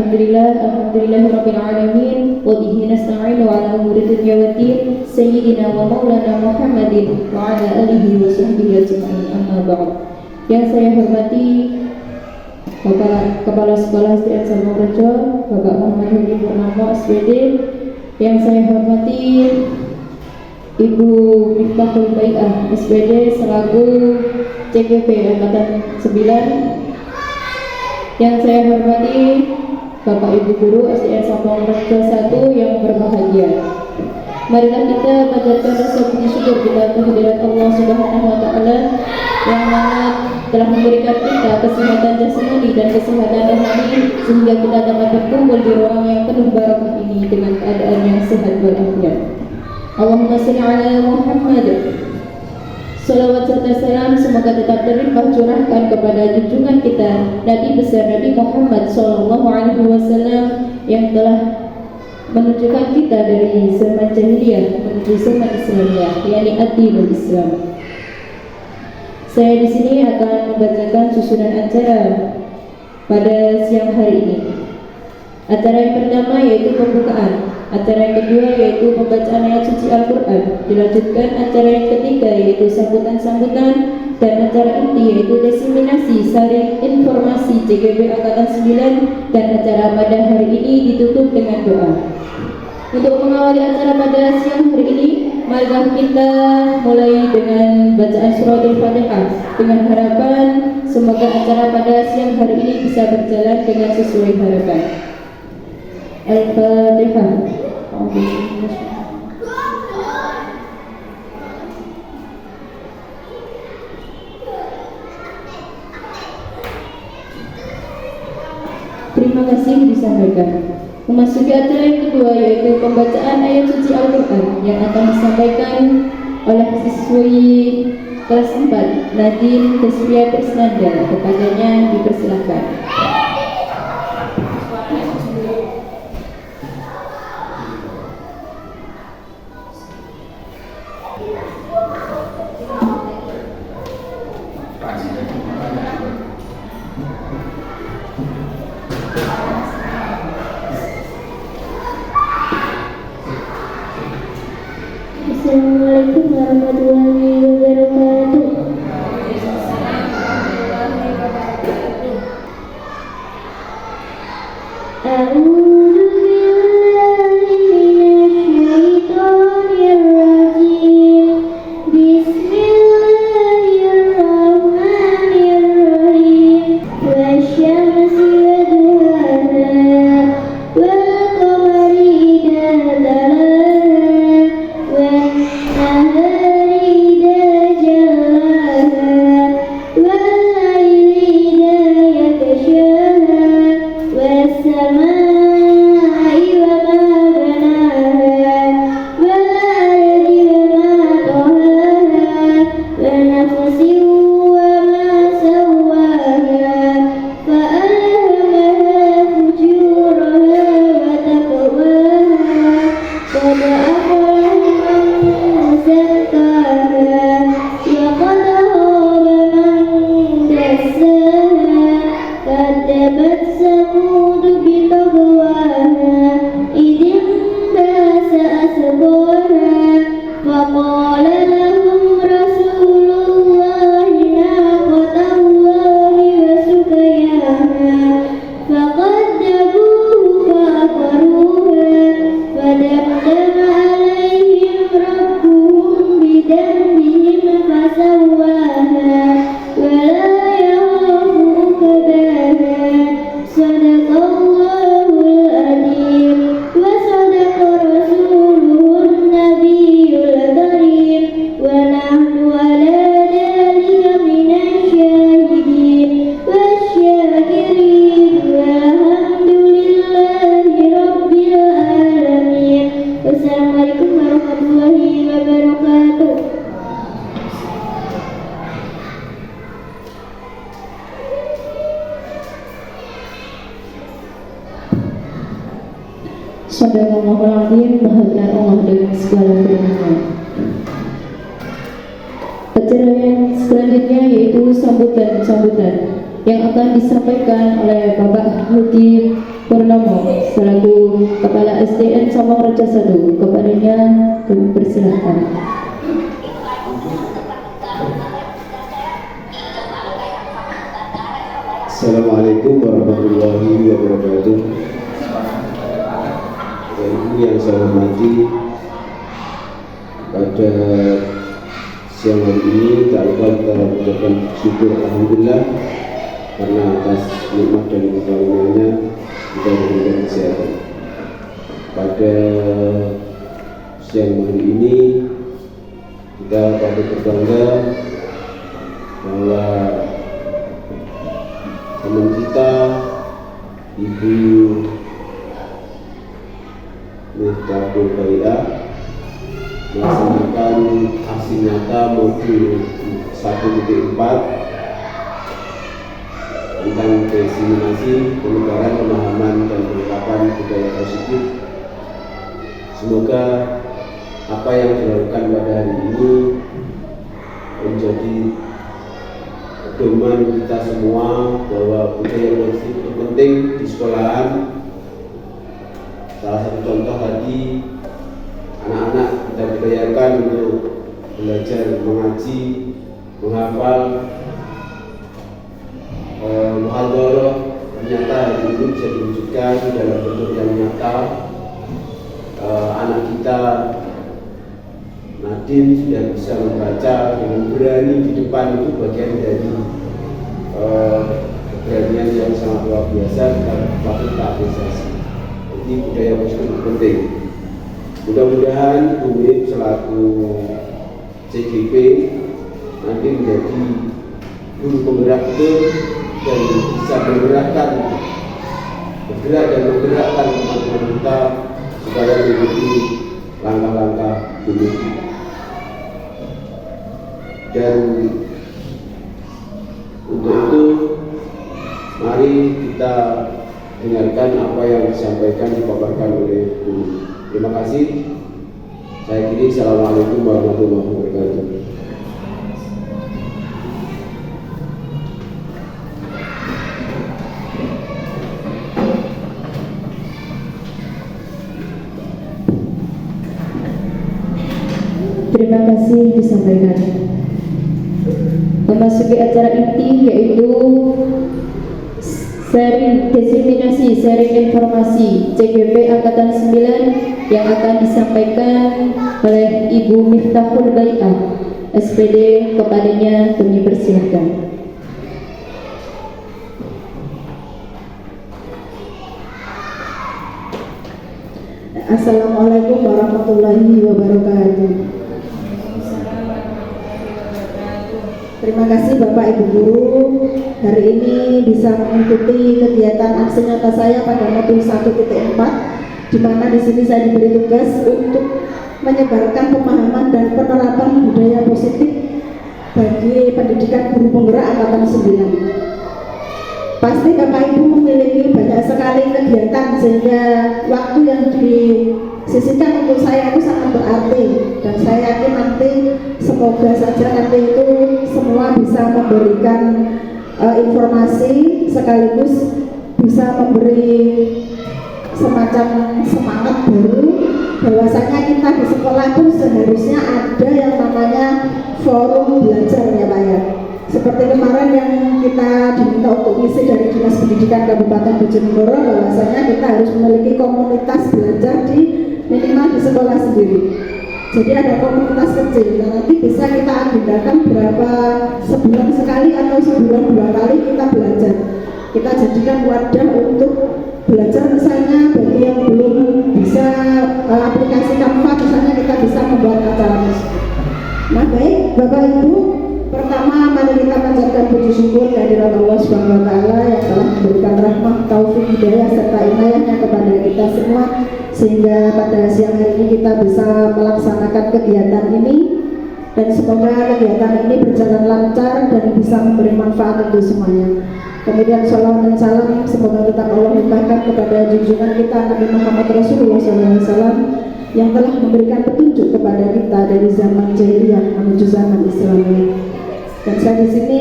Alhamdulillahirabbil alamin wa bihi nasta'inu ala umuri dunya waddin sayyidina wa maulana Muhammadin wa ala alihi wa sahbihi ajma'in amma ba'd. Yang saya hormati Bapak Kepala Sekolah SDN Salmorejo, Bapak Muhammad Hadi Purnomo SPD. Yang saya hormati Ibu Miftahul Bai'ah SPD selaku CGP Angkatan 9. Yang saya hormati Bapak Ibu Guru SDN Salmorejo 1 yang berbahagia. Marilah kita panjatkan rasa puji syukur kita kehadirat Allah Subhanahu wa taala yang mana telah memberikan kita kesehatan jasmani dan kesehatan rohani sehingga kita dapat berkumpul di ruang yang penuh barakah ini dengan keadaan yang sehat walafiat. Allahumma shalli ala Muhammad. Salawat serta salam semoga tetap terlimpah curahkan kepada junjungan kita Nabi besar Nabi Muhammad sallallahu alaihi wasallam yang telah menunjukkan kita dari zaman jahiliyah menuju zaman Islamiyah, yakni ad-dinul Islam. Saya di sini akan membacakan susunan acara pada siang hari ini. Acara yang pertama yaitu pembukaan. Acara yang kedua yaitu pembacaan ayat suci Al-Quran. Dilanjutkan acara yang ketiga yaitu sambutan-sambutan, dan acara inti yaitu diseminasi saring informasi CGP Angkatan 9, dan acara pada hari ini ditutup dengan doa. Untuk mengawali acara pada siang hari ini, marilah kita mulai dengan bacaan surat Al-Fatihah dengan harapan semoga acara pada siang hari ini bisa berjalan dengan sesuai harapan. Al-Fatihah. Terima kasih disampaikan. Memasuki acara yang kedua yaitu pembacaan ayat suci Al-Quran yang akan disampaikan oleh siswi kelas 4 Nadine Desvia Trisnanda. Kepadanya dipersilakan. Assalamualaikum warahmatullahi wabarakatuh. Sadaqallahul bahagia Allah dengan segala firman-Nya. Acara yang selanjutnya yaitu sambutan-sambutan yang akan disampaikan oleh Bapak Haji Purnomo selaku Kepala SDN Somong Reja Sadu. Kepadanya kami persilahkan. Assalamualaikum warahmatullahi wabarakatuh. Ibu yang saya hormati, pada siang hari ini tak lupa kita mengucapkan syukur alhamdulillah karena atas nikmat dan karunia-Nya kita diberikan kesehatan. Pada siang hari ini kita patut berbangga bahwa teman kita Ibu Miftahul Bai'ah melaksanakan aksi nyata modul 1.4 tentang diseminasi penyebaran pemahaman dan penerapan budaya positif. Semoga apa yang dilakukan pada hari ini menjadi pedoman kita semua bahwa budaya positif itu penting di sekolahan. Salah satu contoh tadi, anak-anak kita budayakan untuk belajar mengaji, menghafal muhadharah. Ternyata hari ini bisa diwujudkan dalam bentuk yang nyata. Anak kita Nadine sudah bisa membaca dengan berani di depan, itu bagian dari keberanian yang sangat luar biasa. Kita patut apresiasi. Jadi budaya positif penting. Mudah-mudahan Bu Mif selaku CGP nanti menjadi guru penggerak betul dan bisa bergerak dan menggerakkan teman-teman kita supaya mengikuti langkah-langkah Bu Mif. Dan untuk itu mari kita dengarkan apa yang disampaikan, dipaparkan oleh Bu. Terima kasih. Saya kiri. Assalamualaikum warahmatullahi wabarakatuh. Terima kasih disampaikan. Memasuki acara inti yaitu sharing informasi CGP Angkatan 9 yang akan disampaikan oleh Ibu Miftahul Bai'ah SPD. Kepadanya kami persilahkan. Assalamualaikum warahmatullahi wabarakatuh. Terima kasih Bapak Ibu Guru, hari ini bisa mengikuti kegiatan aksi nyata saya pada modul 1.4, di mana di sini saya diberi tugas untuk menyebarkan pemahaman dan penerapan budaya positif bagi pendidikan guru penggerak Angkatan 9. Pasti Bapak Ibu memiliki banyak sekali kegiatan sehingga waktu yang disisihkan untuk saya itu sangat berarti, dan saya yakin nanti semoga saja nanti itu semua bisa memberikan informasi sekaligus bisa memberi semacam semangat baru bahwasanya kita di sekolah pun seharusnya ada yang namanya forum belajar ya Pak ya. Seperti kemarin yang kita diminta untuk misi dari Dinas Pendidikan Kabupaten Bojonegoro, bahwasanya kita harus memiliki komunitas belajar di minimal di sekolah sendiri. Jadi ada komunitas kecil, nah nanti bisa kita agendakan berapa sebulan sekali atau sebulan 2 kali kita belajar. Kita jadikan wadah untuk belajar, misalnya bagi yang belum bisa aplikasi Canva, misalnya kita bisa membuat acara. Nah baik Bapak Ibu, pertama mari kita panjatkan puji syukur kehadirat Allah Subhanahu wa taala yang telah memberikan rahmat, taufik, hidayah serta inayahnya kepada kita semua sehingga pada siang hari ini kita bisa melaksanakan kegiatan ini, dan semoga kegiatan ini berjalan lancar dan bisa memberi manfaat untuk semuanya. Kemudian sholawat dan salam semoga kita Allah limpahkan kepada junjungan kita Nabi Muhammad Rasulullah SAW yang telah memberikan petunjuk kepada kita dari zaman jahiliyah menuju zaman Islam. Dan saya di sini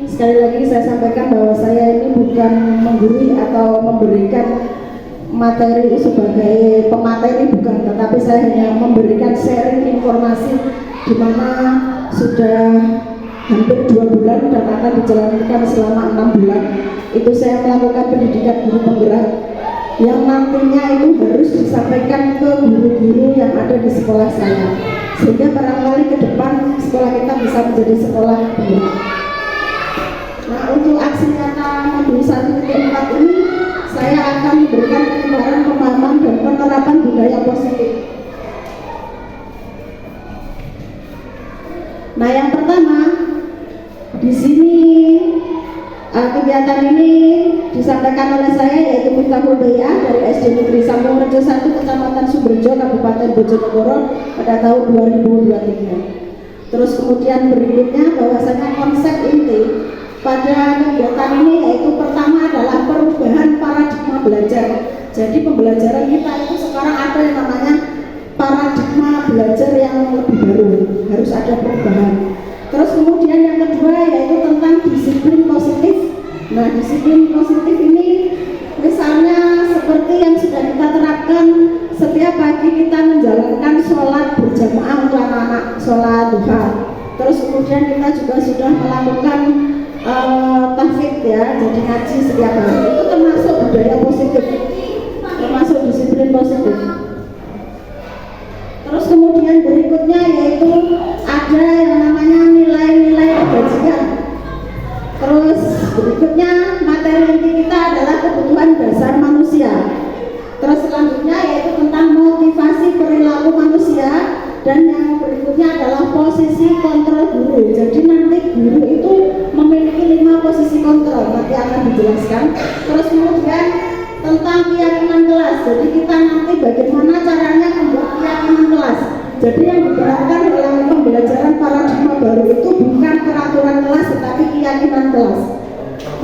sekali lagi saya sampaikan bahwa saya ini bukan menggurui atau memberikan materi sebagai pemateri, bukan, tetapi saya hanya memberikan sharing informasi di mana sudah hampir 2 bulan dan akan dijalankan selama 6 bulan. Itu saya melakukan pendidikan guru penggerak yang nantinya itu harus disampaikan ke guru-guru yang ada di sekolah saya, sehingga barangkali ke depan sekolah kita bisa menjadi sekolah penggerak. Nah, untuk aksi nyata modul 1.4 ini saya akan memberikan penyebaran pemahaman dan penerapan budaya positif. Nah, yang pertama di sini kegiatan ini disampaikan oleh saya, yaitu Miftahul Bai'ah dari SD Negeri Sambung Rejo 1 Kecamatan Sumberjo Kabupaten Bojonegoro pada tahun 2023. Terus kemudian berikutnya bahwasanya konsep inti pada kegiatan ini yaitu pertama adalah perubahan paradigma belajar. Jadi pembelajaran kita itu sekarang ada yang namanya paradigma belajar yang lebih baru, harus ada perubahan. Terus kemudian yang kedua yaitu tentang disiplin positif. Nah, disiplin positif ini misalnya seperti yang sudah kita terapkan setiap pagi kita menjalankan sholat berjamaah untuk anak-anak, sholat duha. Terus kemudian kita juga sudah melakukan tahfidz ya, jadi ngaji setiap hari. Itu termasuk budaya positif, termasuk disiplin positif. Terus kemudian berikutnya yaitu ada yang namanya nilai-nilai kebajikan. Terus berikutnya materi inti kita adalah kebutuhan dasar manusia. Terus selanjutnya yaitu tentang motivasi perilaku manusia, dan yang berikutnya adalah posisi kontrol guru. Jadi nanti guru itu memiliki 5 posisi kontrol, nanti akan dijelaskan. Terus kemudian tentang keyakinan kelas. Jadi kita nanti bagaimana caranya membuat keyakinan kelas. Jadi yang dibenarkan dalam pembelajaran paradigma baru itu bukan peraturan kelas tetapi keyakinan kelas.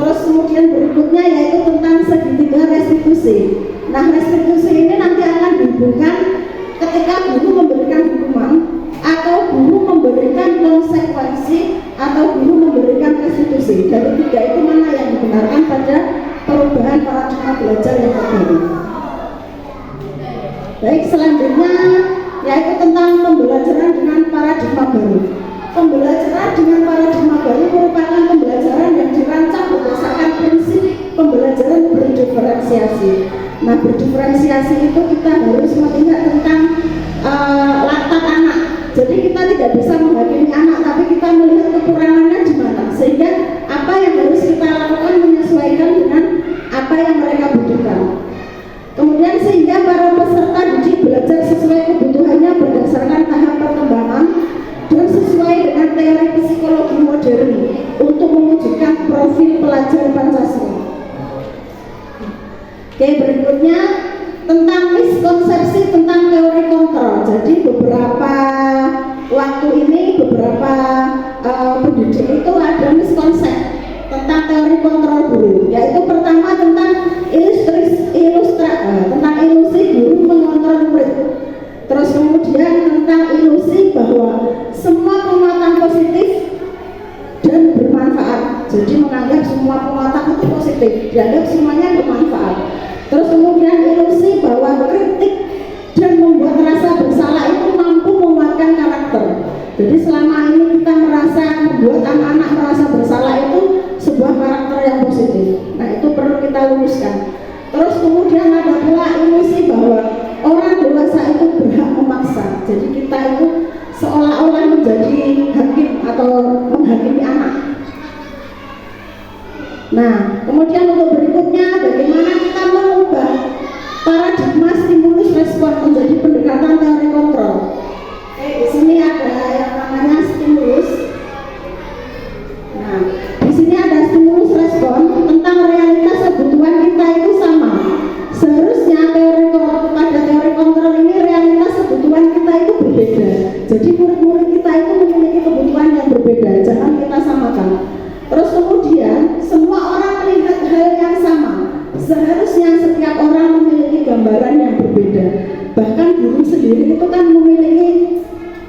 Terus kemudian berikutnya yaitu tentang segitiga restitusi. Nah, restitusi ini nanti akan dihubungkan ketika guru memberikan hukuman atau guru memberikan konsekuensi atau guru memberikan restitusi. Dari 3 itu mana yang dibenarkan pada perubahan paradigma belajar yang terbaru. Baik, selanjutnya yaitu tentang pembelajaran dengan paradigma baru. Pembelajaran dengan paradigma baru merupakan pembelajaran yang dirancang berdasarkan prinsip pembelajaran berdiferensiasi. Nah, berdiferensiasi itu kita harus melihat tentang latar anak. Jadi kita tidak bisa menghakimi anak, tapi kita melihat kekurangannya di mana, sehingga apa yang harus kita lakukan menyesuaikan dengan apa yang mereka butuhkan. Kemudian sehingga para peserta didik belajar sesuai kebutuhannya berdasarkan tahap perkembangan dan sesuai dengan teori psikologi modern untuk mewujudkan profil pelajar Pancasila. Oke, berikutnya tentang miskonsepsi tentang teori kontrol. Jadi beberapa waktu ini beberapa pendidik itu ada miskonsep tentang teori kontrol guru, yaitu pertama tentang tentang ilusi guru mengontrol murid. Terus kemudian tentang ilusi bahwa semua penguatan positif dan bermanfaat. Jadi menganggap semua penguatan itu positif, dianggap semuanya bermanfaat. Terus kemudian ilusi bahwa kritik dan membuat rasa bersalah itu mampu menguatkan karakter. Jadi selama ini kita merasa membuat anak-anak merasa bersalah itu sebuah karakter yang positif. Nah, itu perlu kita luruskan. Terus kemudian ada pula ilusi bahwa orang dewasa itu berhak memaksa. Jadi kita itu seolah-olah menjadi hakim atau menghakimi anak. Nah, kemudian untuk berikutnya bagaimana kita mengubah paradigma stimulus respon menjadi pendekatan teori kontrol. Oke, di sini ada yang namanya stimulus. Nah, di sini ada stimulus respon tentang realitas kebutuhan kita itu sama. Seharusnya pada teori kontrol ini realitas kebutuhan kita itu berbeda. Jadi murid-murid kita itu memiliki kebutuhan yang berbeda, jangan kita samakan. Terus kemudian semua orang melihat hal yang sama. Seharusnya setiap orang memiliki gambaran yang berbeda. Bahkan guru sendiri itu kan memiliki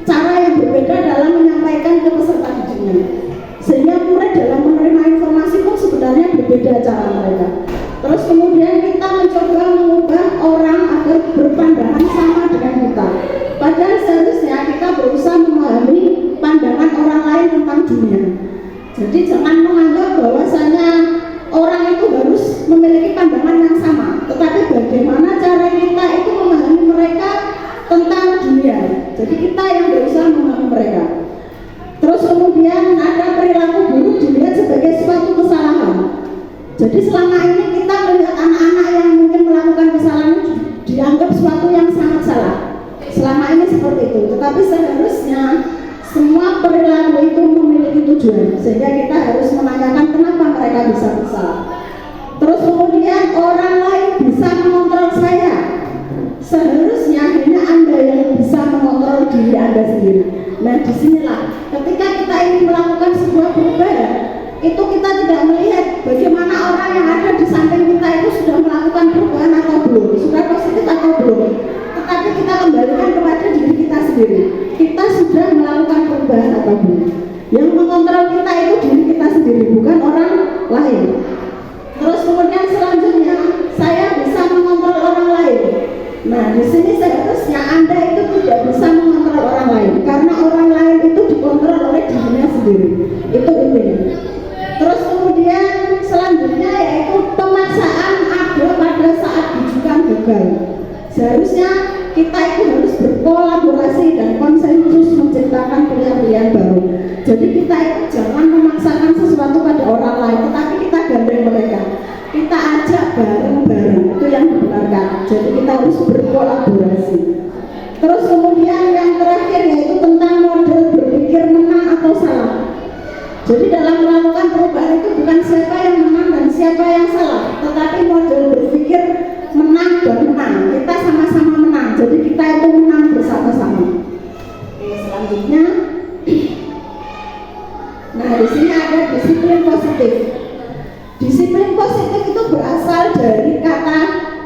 cara yang berbeda dalam menyampaikan ke peserta didiknya. sehingga murid dalam menerima informasi pun sebenarnya berbeda cara mereka. Terus kemudian kita mencoba mengubah orang agar berpandangan sama dengan kita, padahal seharusnya kita berusaha memahami pandangan orang lain tentang dunia. Jadi jangan menganggap bahwasanya orang itu harus memiliki pandangan yang sama, tetapi bagaimana cara kita itu memahami mereka tentang dunia. Jadi kita yang berusaha memahami mereka. Terus kemudian ada perilaku buruk dilihat sebagai suatu kesalahan. Jadi selama ini kita melihat anak-anak yang mungkin melakukan kesalahan dianggap suatu yang sangat salah. Selama ini seperti itu, tetapi seharusnya semua perilaku itu memiliki tujuan, sehingga kita harus menanyakan kenapa mereka bisa bersalah. Terus kemudian orang lain bisa mengontrol saya, seharusnya hanya Anda yang bisa mengontrol diri Anda sendiri. Nah disinilah ketika kita ingin melakukan sebuah perubahan, itu kita tidak melihat bagaimana orang yang ada di samping kita itu sudah melakukan perubahan atau belum, sudah positif atau belum, tetapi kita kembalikan kepada diri kita sendiri. Kita sudah melakukan perubahan atau belum? Yang mengontrol kita itu diri kita sendiri, bukan orang lain. Terus kemudian selanjutnya, saya bisa mengontrol orang lain. Nah, di sini seharusnya Anda itu tidak bisa mengontrol orang lain, karena orang lain itu dikontrol oleh dirinya sendiri. Itu intinya. Terus kemudian selanjutnya yaitu pemaksaan ada pada saat rujukan gagal. Seharusnya kita itu harus berkolaborasi dan konsensus menciptakan pilihan-pilihan baru. Jadi kita itu jangan memaksakan sesuatu pada orang lain, tetapi kita gandeng mereka, kita ajak bareng-bareng, itu yang dibenarkan. Jadi kita harus berkolaborasi. Terus kemudian yang terakhir yaitu tentang model berpikir menang atau salah. Jadi dalam melakukan perubahan itu bukan siapa yang menang dan siapa yang salah, tetapi model berpikir menang dan menang. Kita sama-sama menang. Jadi kita itu menang bersama-sama. Oke, selanjutnya. Nah, di sini ada disiplin positif. Disiplin positif itu berasal dari kata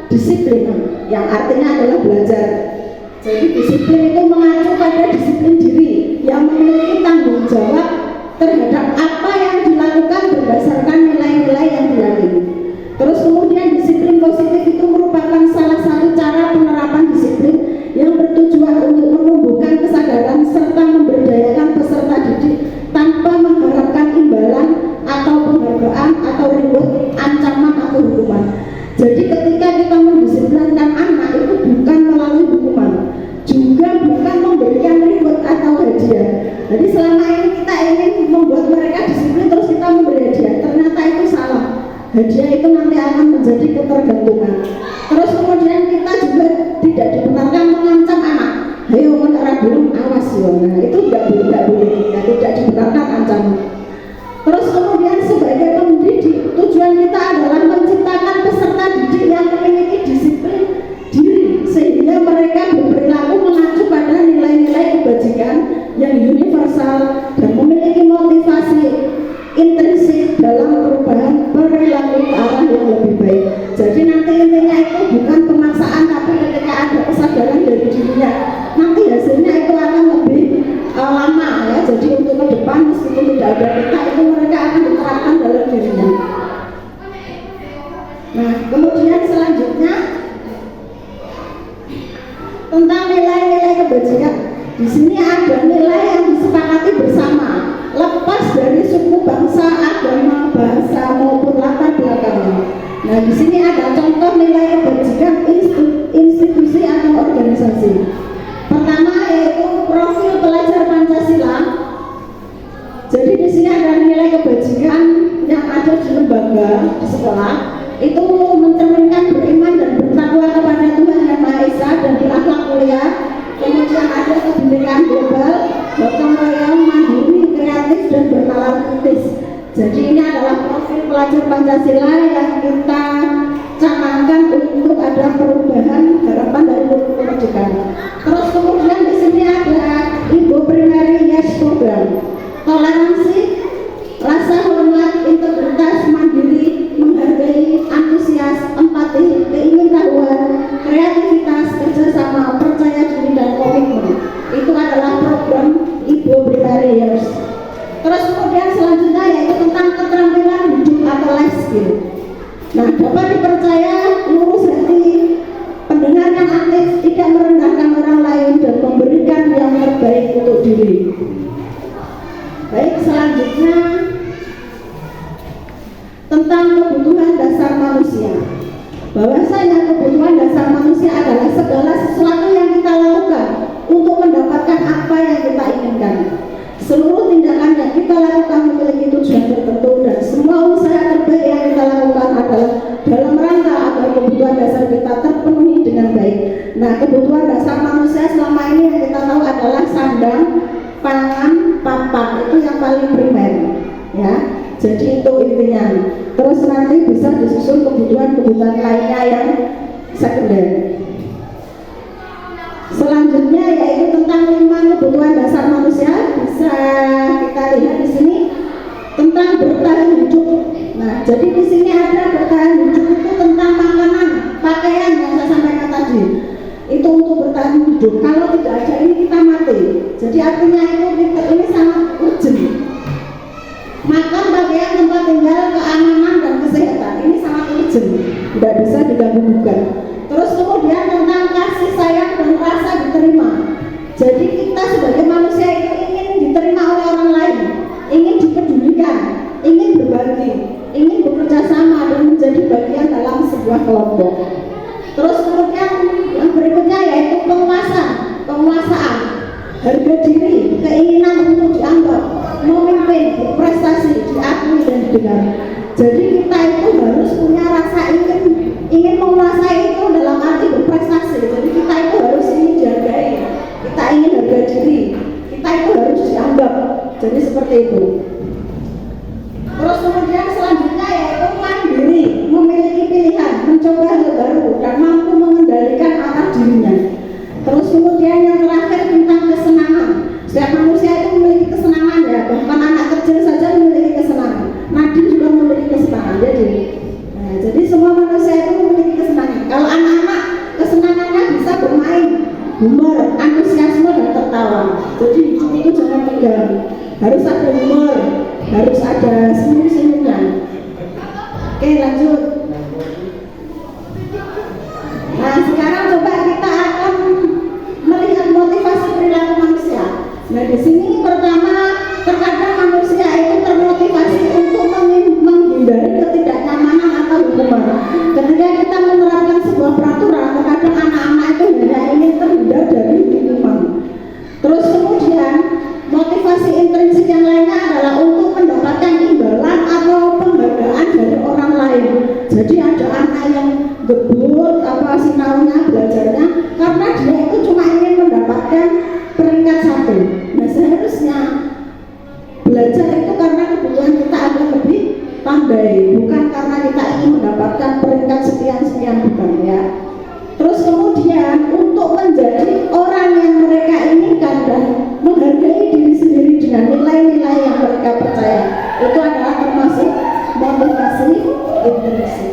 disiplin, yang artinya adalah belajar. Jadi disiplin itu mengacu pada disiplin diri yang memiliki tanggung jawab terhadap apa yang dilakukan berdasarkan nilai-nilai yang diyakini. Terus kemudian disiplin positif itu merupakan salah satu cara penerapan disiplin yang bertujuan untuk menumbuhkan kesadaran serta memberdayakan peserta didik tanpa mengharapkan imbalan atau penghargaan atau reward, ancaman atau hukuman. Jadi ketika kita mendisiplinkan anak itu bukan melalui hukuman, juga bukan memberikan reward atau hadiah. Jadi selama ini kita ingin membuat mereka disiplin terus kita memberi hadiah, ternyata itu salah. Hadiah itu nanti akan menjadi ketergantungan. Terus kemudian kita juga tidak dibenarkan mengancam anak. Ayo menara burung awas ya. Nah itu tidak boleh, tidak dibenarkan ancaman. Terus kemudian sebagai pendidik, tujuan kita adalah menciptakan peserta didik yang memiliki disiplin diri sehingga mereka berperilaku mengacu pada nilai-nilai kebajikan yang universal dan memiliki motivasi intrinsik dalam perubahan perilaku ke arah yang lebih baik. Jadi nanti intinya itu bukan pemaksaan, tapi ketika ada kesadaran dari dirinya, nanti hasilnya itu akan lebih lama ya. Jadi untuk ke depan meskipun tidak ada kita, itu mereka akan diterapkan dalam dirinya. Nah, kemudian selanjutnya tentang nilai-nilai kebajikan. Di sini ada nilai yang disepakati bersama, lepas dari suku, bangsa, agama, bahasa maupun latar belakangnya. Nah, di sini ada contoh nilai kebajikan institusi atau organisasi. Pertama yaitu profil pelajar Pancasila. Jadi di sini ada nilai kebajikan yang ada di lembaga, di sekolah, itu mencerminkan beriman dan bertakwa kepada Tuhan Yang Maha Esa dan berakhlak mulia. Kemudian ada kebinekaan global, gotong royong, mandiri, kreatif dan bernalar kritis. Jadi ini adalah profil pelajar Pancasila yang kita canangkan untuk ada perubahan harapan dari pendidikan. Terus kemudian di sini ada Ibu Primary Yes Program, toleransi, rasa hormat, integritas, mandiri, menghargai, antusias, empati, keingintahuan, kreativitas, kerjasama, percaya diri dan komitmen. Itu adalah program Ibu Primary Yes. Terus kemudian selanjutnya Nah, kebutuhan dasar manusia selama ini yang kita tahu adalah sandang, pangan, papan, itu yang paling primer, ya. Jadi itu intinya. Terus nanti bisa disusul kebutuhan-kebutuhan lainnya yang sekunder. Selanjutnya yaitu tentang 5 kebutuhan dasar manusia. Bisa kita lihat di sini tentang bertahan hidup. Nah, jadi di sini ada bertahan hidup itu tentang makanan, pakaian yang saya sampaikan tadi. Itu untuk bertahan hidup. Kalau tidak ada ini kita mati. Jadi artinya ini sangat urgent. Makan, pakaian, tempat tinggal, keamanan dan kesehatan ini sangat urgent. Tidak bisa diganggu-gugat. Terus kemudian tentang kasih sayang dan rasa diterima. Jadi kita sebagai manusia itu ingin diterima oleh orang lain, ingin dipedulikan, ingin berbagi, ingin bekerja sama dan menjadi bagian dalam sebuah kelompok. Terus kemudian yang berikutnya yaitu penguasaan, harga diri, keinginan untuk dianggap, memimpin, berprestasi, diakui dan didengar. Jadi kita itu harus punya rasa ingin menguasai itu dalam arti berprestasi. Jadi kita itu harus ingin dihargai, kita ingin harga diri, kita itu harus dianggap. Jadi seperti itu. Terus kemudian selanjutnya yaitu mandiri, memiliki pilihan, mencoba hal baru dan mampu mengendalikan arah dirinya. Terus kemudian yang terakhir tentang kesenangan. Setiap manusia itu memiliki kesenangan, ya, bahkan anak kecil saja memiliki kesenangan. Nabi juga memiliki kesenangan. Jadi semua manusia itu memiliki kesenangan. Kalau anak-anak kesenangannya bisa bermain, humor, antusiasme dan tertawa. Jadi hidup itu jangan tegang, harus ada humor, harus ada senyum-senyumnya. Oke, lanjut. Nah, sekarang coba kita akan melihat motivasi perilaku manusia. Nah, di sini pertama, terkadang manusia itu termotivasi untuk menghindari ketidaknyamanan atau hukuman. Ketika kita menerapkan sebuah peraturan, terkadang anak-anak itu hanya ingin terhindar dari hukuman. Terus kemudian motivasi intrinsik yang lainnya adalah untuk mendapatkan imbalan atau penghargaan dari orang lain. Jadi ada anak yang gebut sinaunya, belajarnya karena dia itu cuma ingin mendapatkan peringkat 1. Nah, seharusnya belajar itu karena kebutuhan kita agar lebih pandai, bukan karena kita ingin mendapatkan peringkat sekian-sekian, bukan, ya. Terus kemudian untuk menjadi orang yang mereka inginkan dan menghargai diri sendiri dengan nilai-nilai yang mereka percaya, itu adalah termasuk motivasi intrinsik.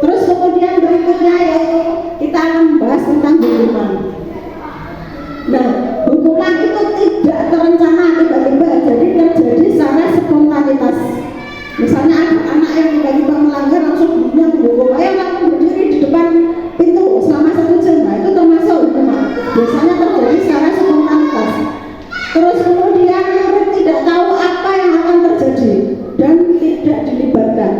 Terus kemudian berikutnya yaitu kita akan membahas tentang hukuman. Nah, hukuman itu tidak terencana, tiba-tiba jadi terjadi secara spontanitas. Misalnya ada anak yang tiba-tiba melanggar langsung gurunya menghukum, ayo langsung berdiri di depan pintu selama 1 jam. Nah, itu termasuk hukuman. Biasanya terjadi secara spontanitas. Terus kemudian murid tidak tahu apa yang akan terjadi dan tidak dilibatkan.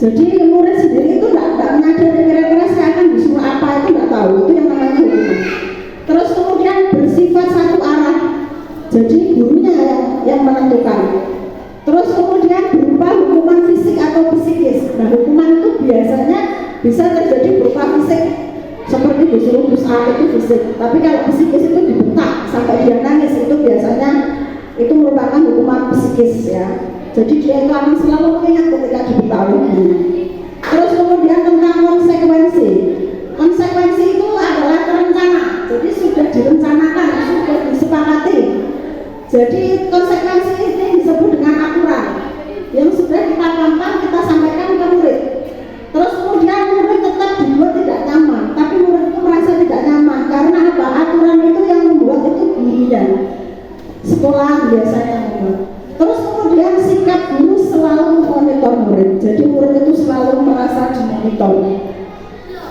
Jadi murid sendiri itu tidak menyadari kira-kira saya akan disuruh apa, itu tidak tahu. Itu yang namanya hukuman. Terus kemudian bersifat satu arah. Jadi gurunya yang menentukan. Terus kemudian berupa hukuman fisik atau psikis. Nah, hukuman itu biasanya bisa terjadi berupa fisik, seperti disuruh push up, itu fisik. Tapi kalau psikis itu dibentak sampai dia nangis, itu biasanya itu merupakan hukuman psikis, ya. Jadi dia itu akan selalu mengingat ketika dibentak oleh guru. Terus kemudian tentang konsekuensi. Konsekuensi itu adalah terencana. Jadi sudah direncanakan, sudah disepakati. Jadi konsekuensi ini disebut dengan aturan yang sudah kita pantang, kita sampaikan ke murid. Terus kemudian murid tetap dibuat tidak nyaman, tapi murid itu merasa tidak nyaman karena apa? Aturan itu yang membuat itu gurunya, sekolah biasanya membuat. Terus kemudian sikap guru selalu memonitor murid, jadi murid itu selalu merasa dimonitor.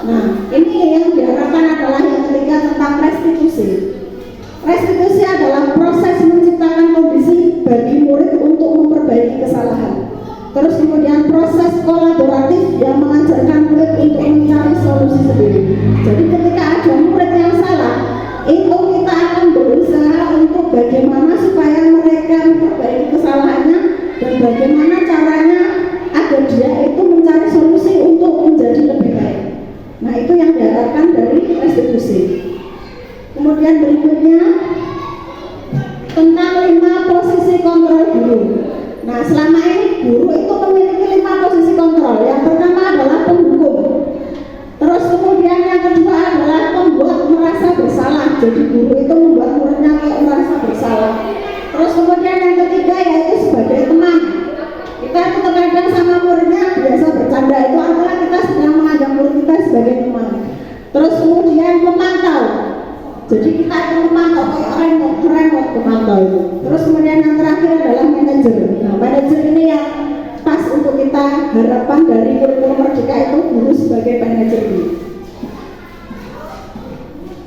Nah, ini yang diharapkan adalah yang ketiga tentang restitusi. Restitusi adalah proses menciptakan kondisi bagi murid untuk memperbaiki kesalahan. Terus kemudian proses kolaboratif yang mengajarkan murid untuk mencari solusi sendiri. Jadi ketika ada murid yang salah, itu kita akan berusaha untuk bagaimana supaya mereka memperbaiki kesalahannya dan bagaimana caranya agar dia itu mencari solusi untuk menjadi lebih baik. Nah, itu yang diharapkan dari restitusi. Kemudian berikutnya tentang 5 posisi kontrol guru. Nah, selama ini guru itu memiliki 5 posisi kontrol. Yang pertama adalah penghukum. Terus kemudian yang kedua adalah membuat merasa bersalah. Jadi guru itu membuat muridnya kayak merasa bersalah. Terus kemudian yang ketiga yaitu sebagai teman. Kita itu terkadang sama muridnya biasa bercanda, itu artinya kita sedang menganggap murid kita sebagai teman. Terus kemudian memantau. Jadi kita itu memantau kayak remot memantau itu. Terus kemudian yang terakhir adalah manajer. Nah, manajer ini yang pas untuk kita harapan dari kurikulum Merdeka itu guru sebagai manajer ini.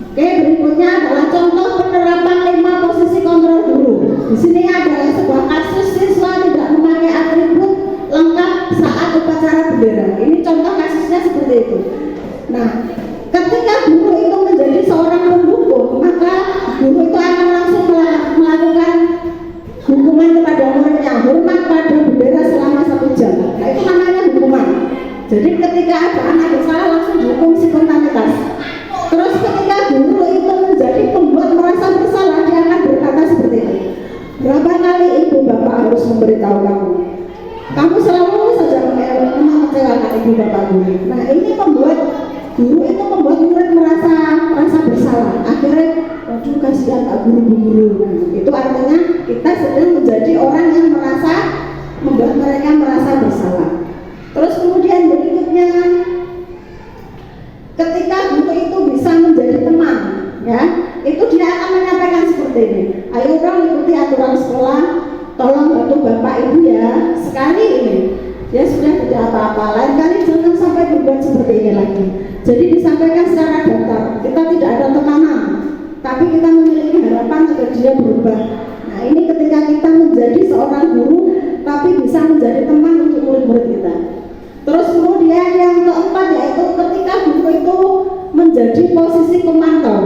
Oke, berikutnya adalah contoh penerapan 5 posisi kontrol guru. Di sini adalah sebuah kasus siswa tidak memakai atribut lengkap saat upacara bendera. Ini contoh kasusnya seperti itu. Nah, ketika guru itu menjadi seorang pendukung, maka guru itu akan langsung melakukan hukuman kepada muridnya, hormat pada bendera selama 1 jam. Nah, itu namanya hukuman. Jadi ketika ada anak bersalah langsung dihukum spontanitas. Terus ketika guru itu menjadi pembuat merasa bersalah, dia akan berkata seperti ini. Berapa kali ibu bapak harus memberitahu kamu? Kamu selalu saja mengecewakan ibu bapak guru. Nah, ini membuat guru itu membuat murid merasa bersalah. Akhirnya, waduh kasihan Pak guru. Nah, itu artinya kita sedang menjadi orang yang membuat mereka merasa bersalah. Terus kemudian berikutnya, ketika guru itu bisa menjadi teman, ya, itu dia akan menyampaikan seperti ini. Ayo dong ikuti aturan sekolah, tolong bantu bapak ibu ya. Sekali ini, ya sudah tidak apa-apa. Lain kali jangan sampai berbuat seperti ini lagi. Jadi disampaikan secara datar. Kita tidak ada tekanan, tapi kita memiliki harapan agar dia berubah. Nah, ini ketika kita menjadi seorang guru, tapi bisa menjadi teman untuk murid-murid kita. Terus kemudian yang keempat yaitu ketika guru itu menjadi posisi pemantau.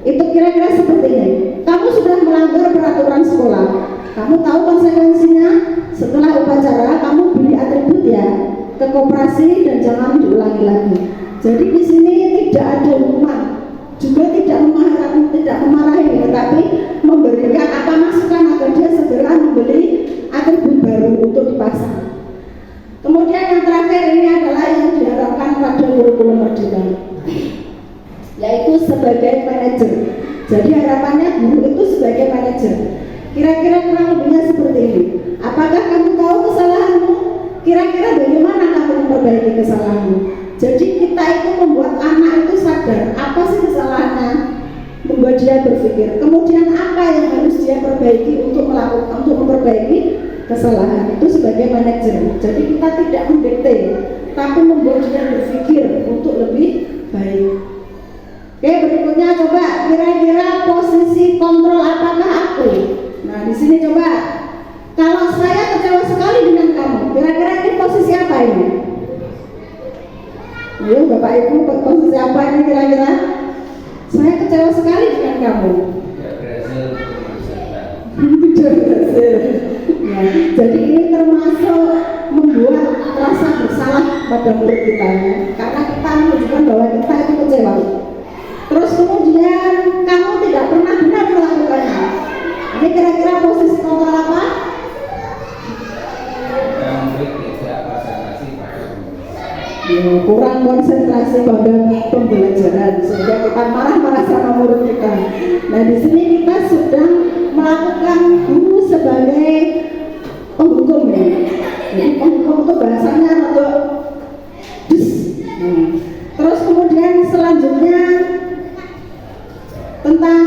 Itu kira-kira seperti ini. Kamu sudah melanggar peraturan sekolah. Kamu tahu konsekuensinya. Setelah upacara kamu beli atribut ya ke koperasi dan jangan diulangi lagi. Jadi di sini tidak ada hukuman, juga tidak memarahi, tetapi memberikan apa masukan agar dia segera membeli atribut baru untuk dipasang. Kemudian yang terakhir ini adalah yang diharapkan pada kurikulum Merdeka, yaitu sebagai manajer. Jadi harapannya guru itu sebagai manajer. Kira-kira kurang lebihnya seperti ini. Apakah kamu tahu kesalahanmu? Kira-kira bagaimana kamu memperbaiki kesalahanmu? Jadi kita itu membuat anak itu sadar apa sih kesalahannya, membuat dia berpikir. Kemudian apa yang harus dia perbaiki untuk memperbaiki kesalahan itu sebagai manajer. Jadi kita tidak mendikte, tapi membuat dia berpikir untuk lebih baik. Oke, berikutnya coba kira-kira posisi kontrol apakah aku? Nah, di sini coba kalau saya kecewa sekali dengan kamu, kira-kira ini posisi apa ini? Ayo Bapak Ibu, posisi apa ini kira-kira? Saya kecewa sekali dengan kamu. Tidak berhasil. Ya, jadi ini termasuk membuat rasa bersalah pada murid kita, ya. Karena kita menunjukkan bahwa kita itu kecewa. Terus kemudian kamu tidak pernah benar melakukannya. Ini kira-kira posisi kontrol apa? Ya, kurang konsentrasi pada pembelajaran sehingga kita marah-marah sama murid kita. Nah, di sini kita sedang melakukan guru sebagai penghukum ya. Jadi penghukum itu bahasanya untuk terus kemudian selanjutnya tentang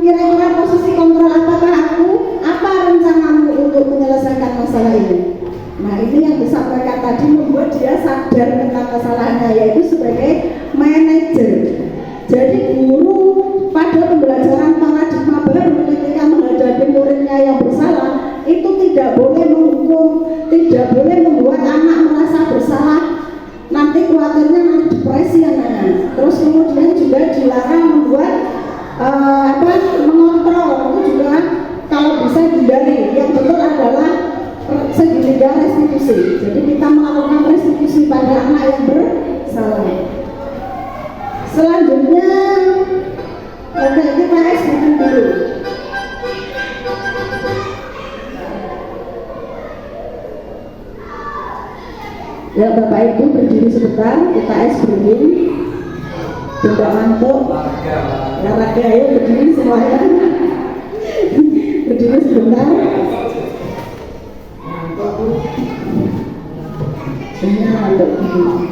kira-kira posisi kontrol apakah aku, apa rencanamu untuk menyelesaikan masalah ini. Nah, ini yang disampaikan tadi membuat dia sadar tentang kesalahannya, yaitu sebagai manajer. Jadi guru pada pembelajaran paradigma baru ketika menghadapi muridnya yang bersalah itu tidak boleh menghukum, tidak boleh membuat anak merasa bersalah. Nanti khawatirnya nanti depresi anaknya. Terus kemudian juga dilarang membuat mengontrol, itu juga kalau bisa dihindari. Yang betul adalah segitiga restitusi. Jadi kita melakukan restitusi pada anak yang bersalah. Selanjutnya kita Ayo. Ya Bapak Ibu berdiri sebentar, kita ice breathing. Tidak ngantuk. Olahraga, ayo berdiri semuanya. Berdiri sebentar. Ngantuk.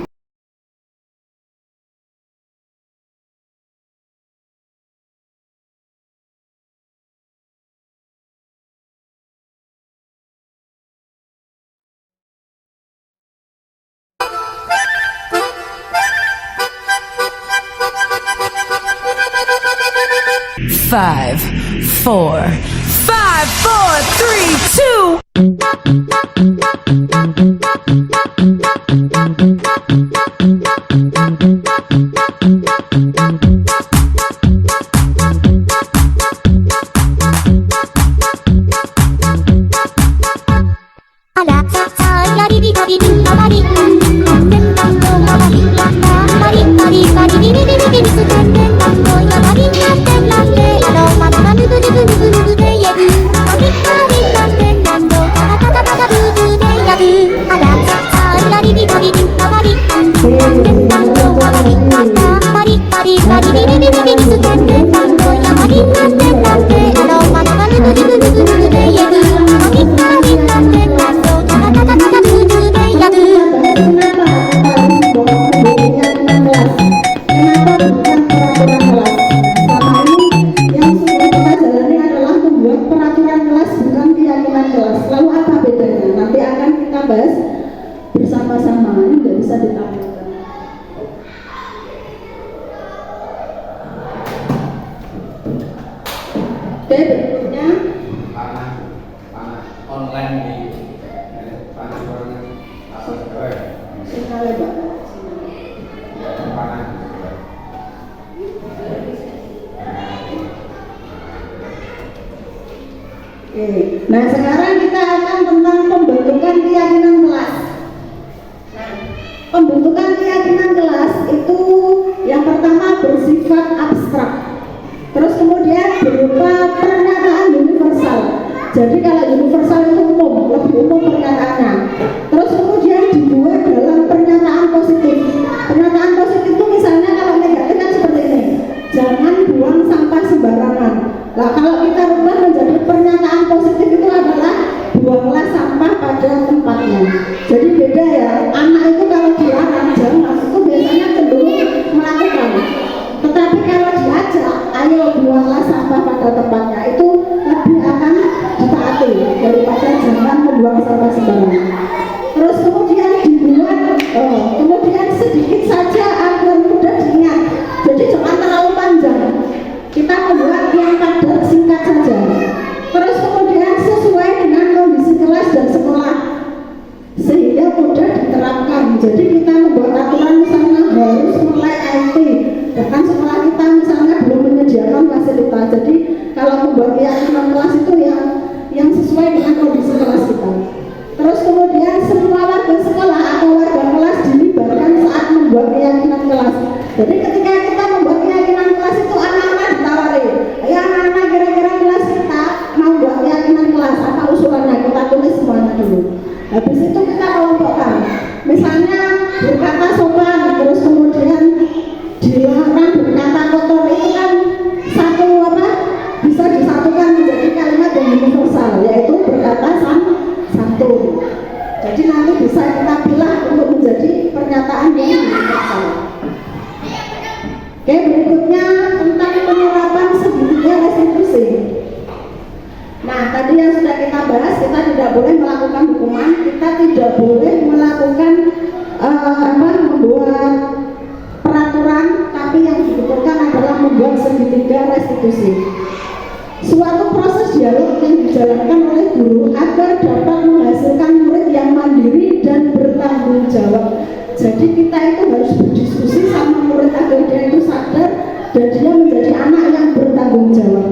Five, four, 3, 2. Bersama-sama ini nggak bisa ditampilkan. Oke, berikutnya panah online di panah sinyalnya Pak. panah. Oke, nah sekarang kita akan tentang pembentukan keyakinan kelas. Pembentukan keyakinan kelas itu yang pertama bersifat abstrak, terus kemudian berupa pernyataan universal. Jadi kalau universal itu umum, lebih umum pernyataannya. Terus kemudian dibuat dalam pernyataan positif. Pernyataan positif itu misalnya kalau negatif kan seperti ini, jangan buang sampah sembarangan. Nah kalau kita rubah menjadi pernyataan positif itu adalah buanglah sampah pada tempatnya. Jadi beda ya, anak itu kalau dilarang jangan itu biasanya cenderung melakukan. Tetapi kalau diajak, ayo buanglah sampah pada tempatnya, itu lebih akan ditaati daripada jangan membuang sampah sembarangan. Terus kemudian dibuat, kemudian sedikit saja agar mudah diingat. Jadi jangan terlalu panjang. Kita membuat yang padat singkat saja. Terus kemudian sesuai dengan kondisi kelas dan sekolah sehingga mudah diterapkan. Jadi kita membuat aturan misalnya harus mulai IT, bahkan sekolah kita misalnya belum menyediakan fasilitas. Jadi kalau membuat keyakinan kelas itu yang sesuai dengan kondisi kelas kita. Terus kemudian semua warga sekolah atau warga kelas dilibatkan saat membuat keyakinan kelas. Jadi ketika kita membuat keyakinan kelas itu anak-anak ditawari, ya anak-anak kira-kira kelas kita mau buat keyakinan kelas, apa usulannya, kita tulis semuanya dulu. Habis itu kita kelompokkan, misalnya berkata sopan, terus kemudian dilarang berkata kotor, itu kan satu apa bisa disatukan menjadi kalimat yang universal, yaitu berkata satu. Jadi nanti bisa kita pilih untuk menjadi pernyataan yang universal. Oke, berikutnya tentang penerapan segitiga restitusi. Nah, tadi yang sudah kita bahas, kita tidak boleh melakukan hukuman, kita tidak boleh melakukan membuat peraturan, tapi yang dibutuhkan adalah membuat segitiga restitusi. Suatu proses dialog yang dijalankan oleh guru agar dapat menghasilkan murid yang mandiri dan bertanggung jawab. Jadi kita itu harus berdiskusi sama murid agar dia itu sadar dan dia menjadi anak yang bertanggung jawab.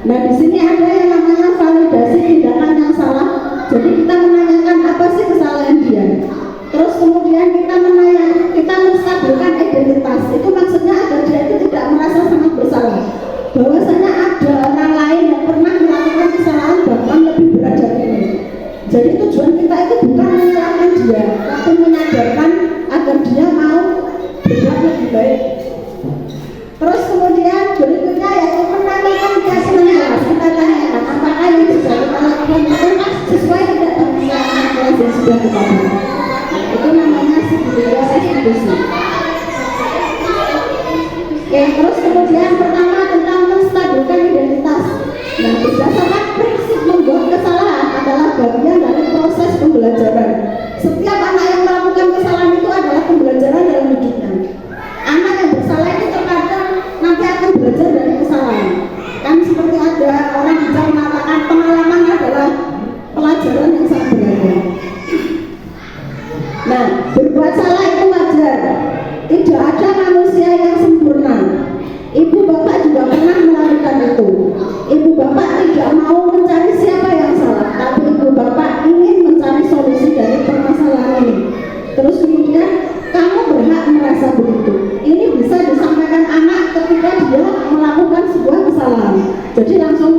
Nah di sini ada yang namanya validasi tindakan yang salah. Jadi kita menanyakan apa sih kesalahan dia. Terus kemudian kita menstabilkan identitas. Itu maksudnya agar dia itu tidak merasa sangat bersalah. Bahwasanya ada orang lain kita itu bukan menyalahkan dia, tapi menyadarkan agar dia mau berbuat lebih baik. Terus kemudian berikutnya yaitu menanyakan kesenangan. Kita tanyakan apakah yang sudah kita lakukan itu sesuai tidak dengan kelas yang sudah kita buat. Itu namanya segitiga restitusi. Oke, terus kemudian pertama tentang menstabilkan identitas. Nah, berdasarkan prinsip membuat kesalahan adalah bagian dari proses pembelajaran. Setiap anak yang melakukan kesalahan itu adalah pembelajaran dalam hidupnya. Anak yang bersalah itu terkadang nanti akan belajar dari kesalahan. Kan seperti ada orang bisa mengatakan pengalaman adalah pelajaran yang sangat berharga. Nah, berbuat salah itu wajar. Tidak ada manusia yang sempurna. Ibu bapak juga pernah melakukan itu. Ibu bapak tidak mau mencari siapa yang salah, tapi ibu bapak ingin mencari solusi dari permasalahan ini. Terus kemudian kamu berhak merasa begitu. Ini bisa disampaikan anak ketika dia melakukan sebuah kesalahan. Jadi langsung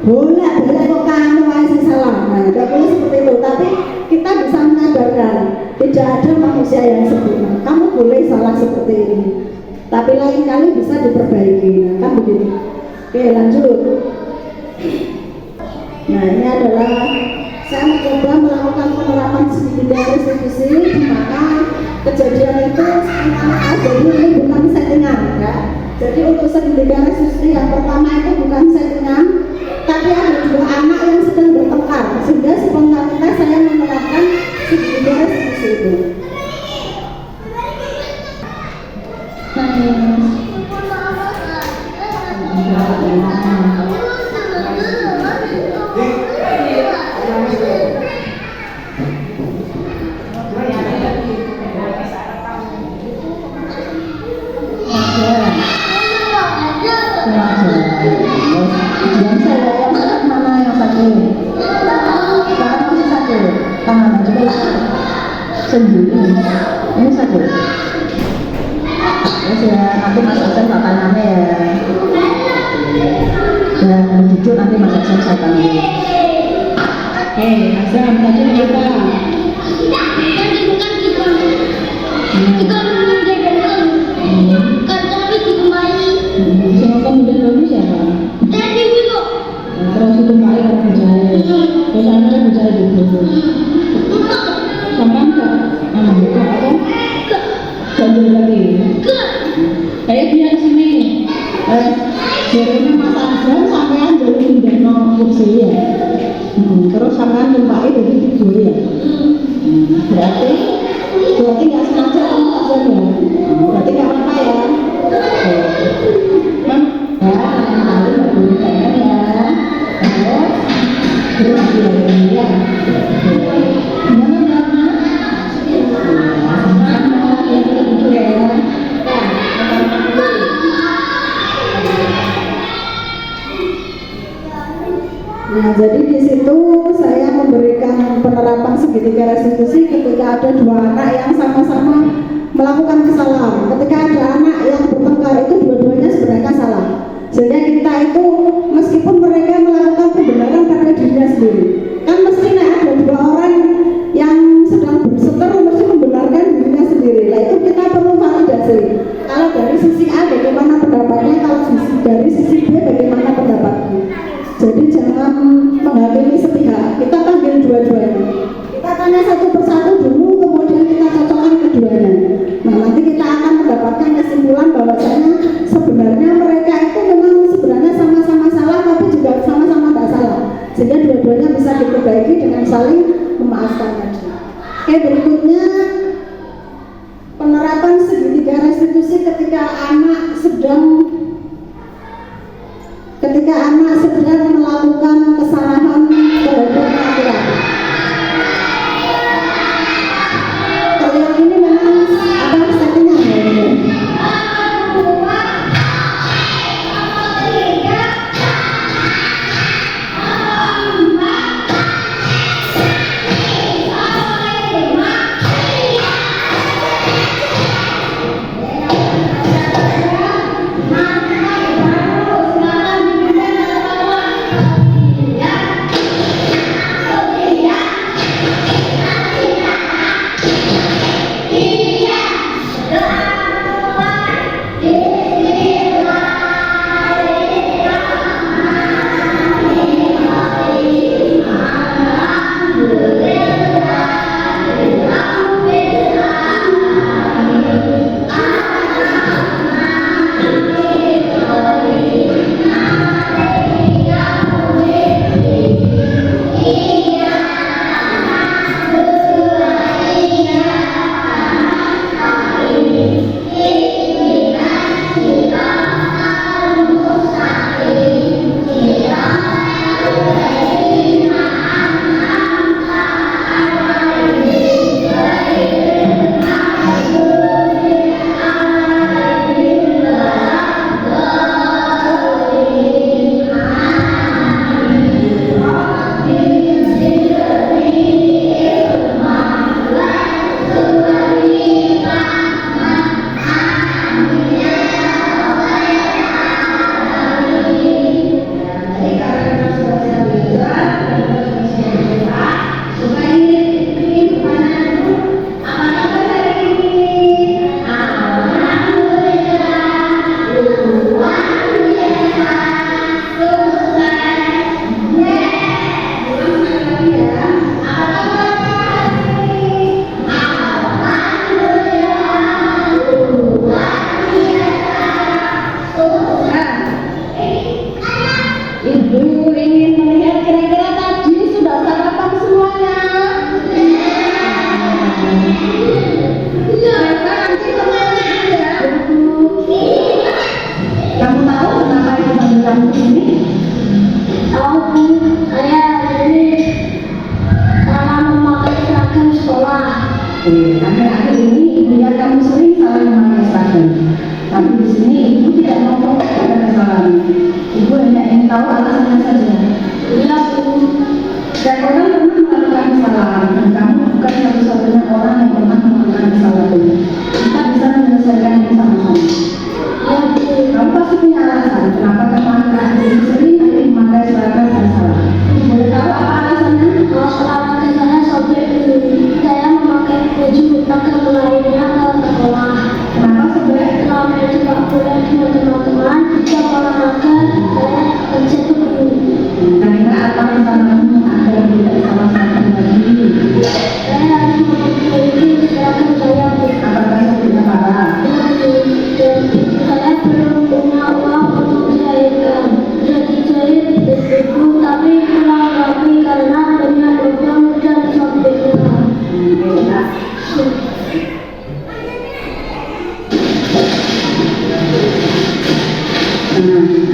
boleh kok kamu masih salah. Nah, tidak boleh seperti itu. Tapi kita bisa menyadarkan tidak ada manusia yang sempurna. Kamu boleh salah seperti ini, tapi lain kali bisa diperbaiki. Nah, kan begitu. Oke, lanjut. Nah, ini adalah saya mencoba melakukan penerapan segitiga restitusi di mana kejadian itu sebenarnya jadi ini bukan settingan, ya. Jadi untuk segitiga restitusi yang pertama itu bukan settingan, tapi ada dua anak yang sedang bertengkar, sehingga spontanitas saya menerapkan segitiga restitusi itu. Yang saya yang mana yang sakit? Sekarang masih sakit. Tangan juga sendiri. Ini sakit. Terus ya nanti Mas Hasan makanannya ya. Dan jujur nanti Mas Hasan saya panggil. Hasan tadi kenapa? Tadi bukan kita menjaga kami dikembali. Siapa kemudian dulu siapa? Tadi dulu. Terus itu baik orang percaya. Terus anda percaya dulu. Sampai enggak? Bukan apa? Ganjil lagi. Kayak dia di sini. Jadi Mas Azhar sampean jadi pindah kursi ya. Terus sampean tumpahi jadi tidur ya. Berarti nggak sengaja kamu Azhar ya. Berarti nggak apa-apa ya. Kan? Ya, nanti nggak boleh tanya ya. Terus lagi ya. Gimana karena? Sama yang itu ya. Nah, jadi di situ saya memberikan penerapan segitiga restitusi ketika ada dua anak yang sama-sama melakukan kesalahan. Ketika ada anak yang bertengkar itu dua-duanya sebenarnya salah. Sehingga kita itu meskipun mereka melakukan kebenaran pada dirinya sendiri, kan mestinya ada dua orang yang sedang berseteru mesti membenarkan dirinya sendiri. Nah, itu kita perlu validasi. Kalau dari sisi A bagaimana pendapatnya, kalau dari sisi B bagaimana pendapatnya. Jadi jangan menghakimi sepihak. Kita panggil dua-duanya. Kita tanya satu persatu dulu, kemudian kita cocokkan keduanya. Nah, nanti kita akan mendapatkan kesimpulan bahwasanya sebenarnya mereka itu memang sebenarnya sama-sama salah, tapi juga sama-sama tidak salah. Sehingga dua-duanya bisa diperbaiki dengan saling memaafkan tadi. Oke, berikutnya penerapan segitiga restitusi ketika anak sedang melakukan kesalahan terhadap laki-laki. Kalau yang ini memang apa settingan ya? Ya. tahu alasannya saja. Iya, Bu. Dan orang pernah melakukan kesalahan, dan kamu bukan satu-satunya orang yang pernah melakukan kesalahan. Kita bisa menyelesaikan ini sama-sama. Iya, Bu. Kamu pasti punya alasan kenapa kamu akhir-akhir sering kali memakai seragam dan salah. Boleh tahu apa alasannya? Kalau olahraga saya sobek, Bu. Saya memakai baju pakai lainnya ke sekolah. Kenapa sobek? Selama itu nggak boleh sama teman-teman, bisa olahraga, saya kerja tuh, Bu. Kira-kira apa rencanamu agar tidak salah seragam lagi? Saya harus memperbaiki seragam saya, Bu. Apakah sakitnya parah? Dan saya belum punya uang untuk dijahitkan. Sudah dijahit ibu, tapi kurang rapi karena banyak lubang dan sobeknya.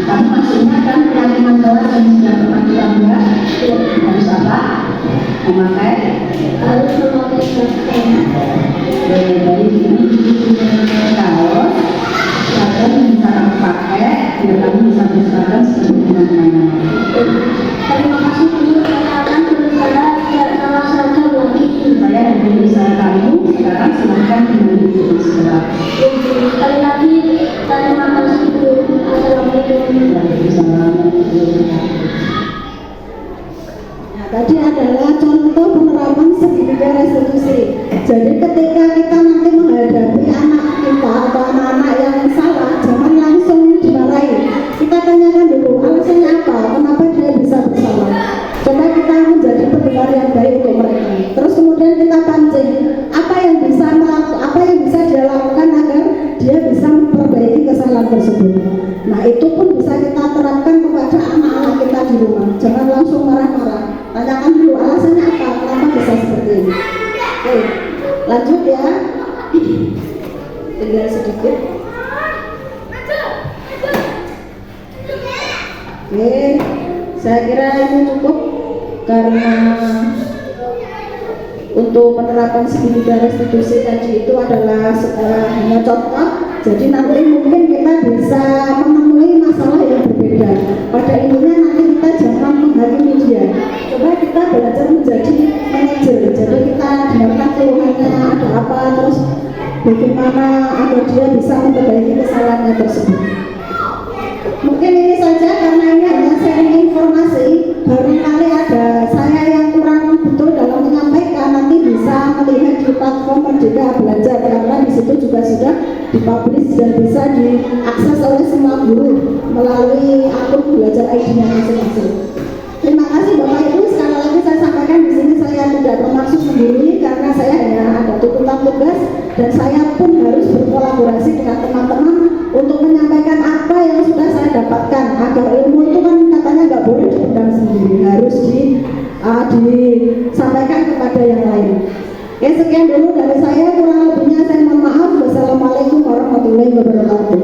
Kamu maksudnya kan keyakinan kelas yang sudah pernah kita buat harus apa? Memakai Harus memakai seragam. dari sini kaos seragam yang bisa kamu pakai biar kamu bisa berseragam seperti teman-teman. Terima kasih, Bu. Saya akan berusaha tidak salah seragam lagi. Saya dari usaha kamu sekarang silahkan kembali ke sekolah. Sekali lagi, terima kasih, Bu. Assalamualaikum. Nah, tadi adalah contoh penerapan segitiga restitusi. Jadi ketika kita nanti menghadapi anak kita atau anak-anak yang salah, jangan langsung dimarahi. Kita tanyakan dulu alasannya apa, kenapa dia bisa bersalah. Coba kita menjadi pendengar yang baik untuk mereka. Terus kemudian kita pancing apa yang bisa dia lakukan agar dia bisa memperbaiki kesalahan tersebut. Nah, itu pun bisa kita terapkan kepada anak-anak kita di rumah. Jangan langsung marah-marah. Tanyakan dulu alasannya apa, kenapa bisa seperti ini. Oke, lanjut ya. Tinggal sedikit. Oke, saya kira ini cukup karena untuk penerapan segitiga restitusi tadi itu adalah hanya contoh. Jadi nanti mungkin kita bisa menemui masalah yang berbeda. Pada intinya nanti kita jangan menghakimi dia. Coba kita belajar menjadi manajer. Jadi kita dengarkan keluhannya ada apa, terus bagaimana agar dia bisa memperbaiki kesalahannya tersebut. Mungkin ini saja karena ini hanya sharing informasi. Barangkali ada saya yang kurang betul dalam menyampaikan, nanti bisa melihat di platform Merdeka Belajar karena di situ juga sudah dipublish dan bisa diakses oleh semua guru melalui akun belajar ID-nya masing-masing. Terima kasih Bapak Ibu. Sekali lagi saya sampaikan di sini saya tidak bermaksud menggurui karena saya hanya ada tuntutan tugas dan saya pun harus berkolaborasi dengan teman-teman untuk menyampaikan apa yang sudah saya dapatkan agar ilmu itu kan katanya nggak boleh dipendam sendiri, harus disampaikan kepada yang lain. Oke, sekian dulu dari saya, kurang lebihnya saya mohon maaf. Wassalamualaikum warahmatullahi wabarakatuh.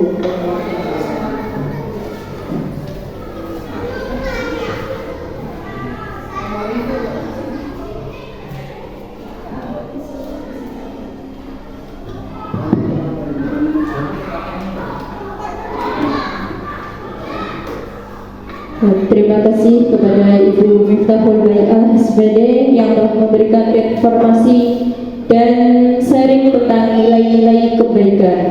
Terima kasih kepada Ibu Miftahul Bai'ah SPD yang telah memberikan informasi dan sharing tentang nilai-nilai kebaikan.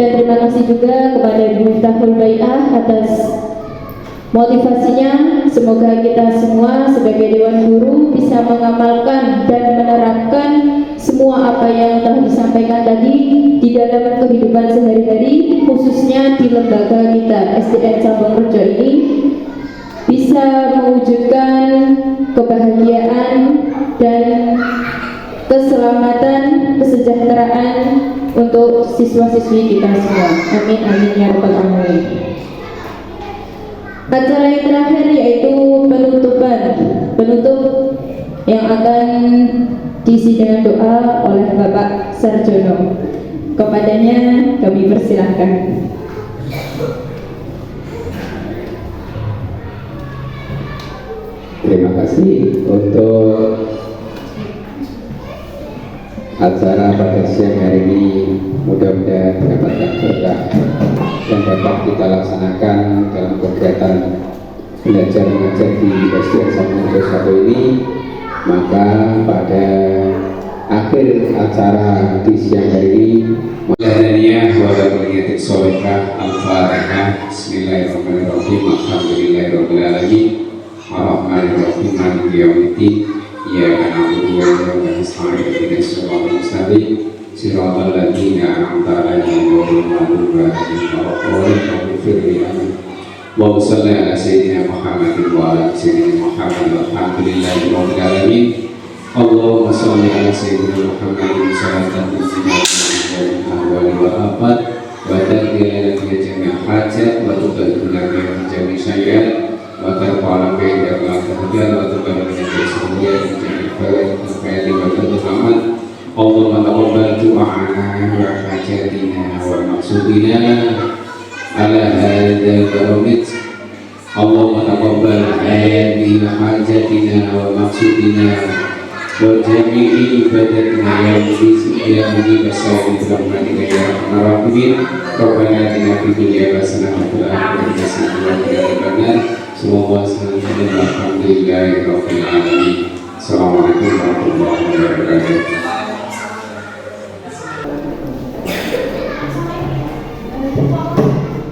Dan terima kasih juga kepada Ibu Miftahul Bai'ah atas motivasinya. Semoga kita semua sebagai Dewan Guru bisa mengamalkan dan menerapkan semua apa yang telah disampaikan tadi di dalam kehidupan sehari-hari, khususnya di lembaga kita SDN Cabang Rejo ini, bisa mewujudkan kebahagiaan dan keselamatan, kesejahteraan untuk siswa-siswi kita semua. Amin amin ya rabbal alamin. Acara yang terakhir yaitu penutup yang akan diisi dengan doa oleh Bapak Sarjono. Kepadanya kami persilahkan. Terima kasih untuk acara pada siang hari ini mudah-mudahan mendapatkan berkah dan dapat kita laksanakan dalam kegiatan belajar mengajar di SD Samudra 1 ini. Maka pada akhir acara di siang hari ini, Al-Fatihah Al-Fatihah. Bismillahirrahmanirrahim. Alhamdulillahirabbil alamin. Ar-Rahmanir-Rahim. Maliki yaumiddin. Iyyaka na'budu wa iyyaka nasta'in. Ihdinas siratal mustaqim. Siratal ladzina an'amta 'alaihim ghairil maghdubi 'alaihim waladdallin. Wa salli ala sayyidina Muhammadin wa ala sayyidina Muhammad. Alhamdulillahirabbil alamin. Allahumma shalli ala sayyidina Muhammadin salatan ahwali wa afat wa tadhiyana bi jami'i hajat wa tuqaduna bi jami'i syai'at wa tarfa'ana bi jami'i tahiyat wa tuqaduna bi jami'i syai'at wa tadhiyana. Allahumma taqabbal du'a'ana wa hajatina wa maqsudina ala hadzal baramid. Allahumma taqabbal hadhihi hajatina wa maqsudina wa jami'i ibadatina ya mujib as-sa'il rahmatika ya arhamar rahimin. Rabbana atina fid dunya hasanah wa fil akhirati hasanah wa qina adzabannar. Semoga senantiasa alhamdulillahirabbil alamin. Assalamualaikum warahmatullahi wabarakatuh.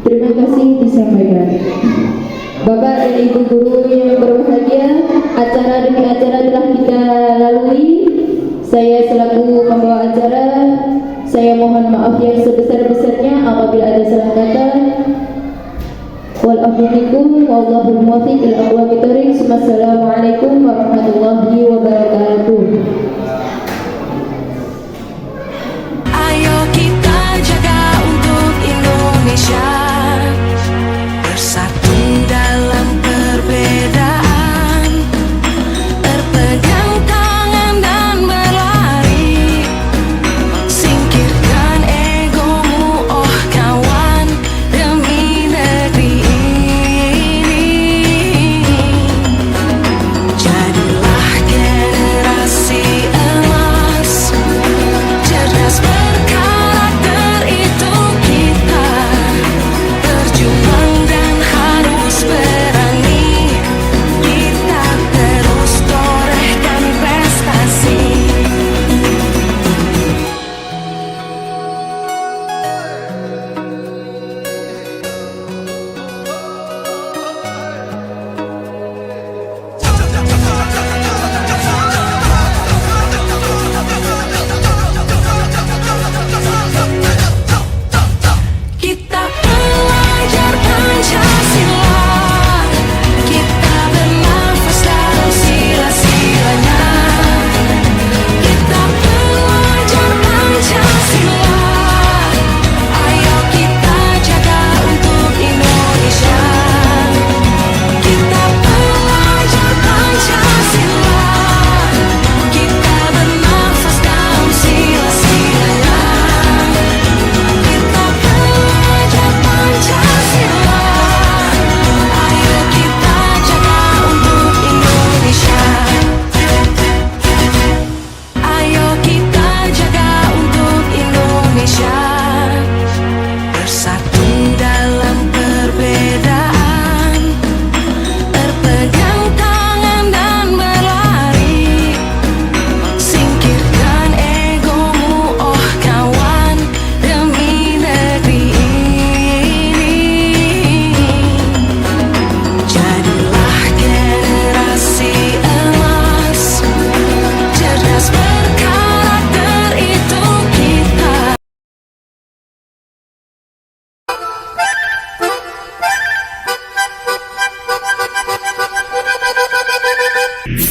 Terima kasih disampaikan. Bapak dan Ibu guru yang berbahagia, acara demi acara telah kita lalui. Saya selaku pembawa acara, saya mohon maaf yang sebesar-besarnya apabila ada salah kata. Wal afu minkum wallahul muwaffiq ila aqwamit thoriq. Wassalamualaikum warahmatullahi wabarakatuh. Ayo kita jaga untuk Indonesia, bersatu dalam perbedaan, berpegang tangan dan berlari, singkirkan egomu oh kawan, demi negeri ini. Jadilah generasi emas, cerdas berkarakter itu kita, berjuang dan harus berani, kita terus torehkan prestasi. Kita belajar Pancasila, kita bernafas dalam sila-silanya. Kita belajar Pancasila, ayo kita jaga untuk Indonesia. Kita belajar Pancasila, kita bernafas dalam sila-silanya. Kita belajar Pancasila, ayo kita jaga untuk Indonesia. Ayo kita jaga untuk Indonesia, bersatu dalam perbedaan, berpegang tangan dan berlari, singkirkan egomu oh kawan, demi negeri ini. Jadilah generasi emas, cerdas berkarakter itu kita.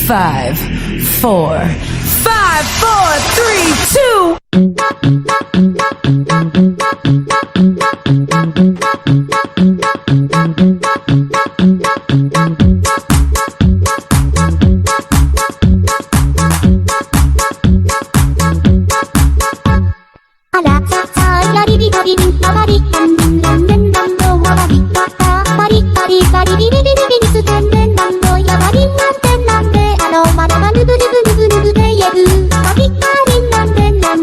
Five, four, あらささやりりがりりんあまりかんるんらんれんらんろわらびかたパリパリパリリリリリリリスてんれんらんろやわりんなんてんなんであのまらまぬぶぬぶぬぶぬぶで言えるパリパリんなんでんなん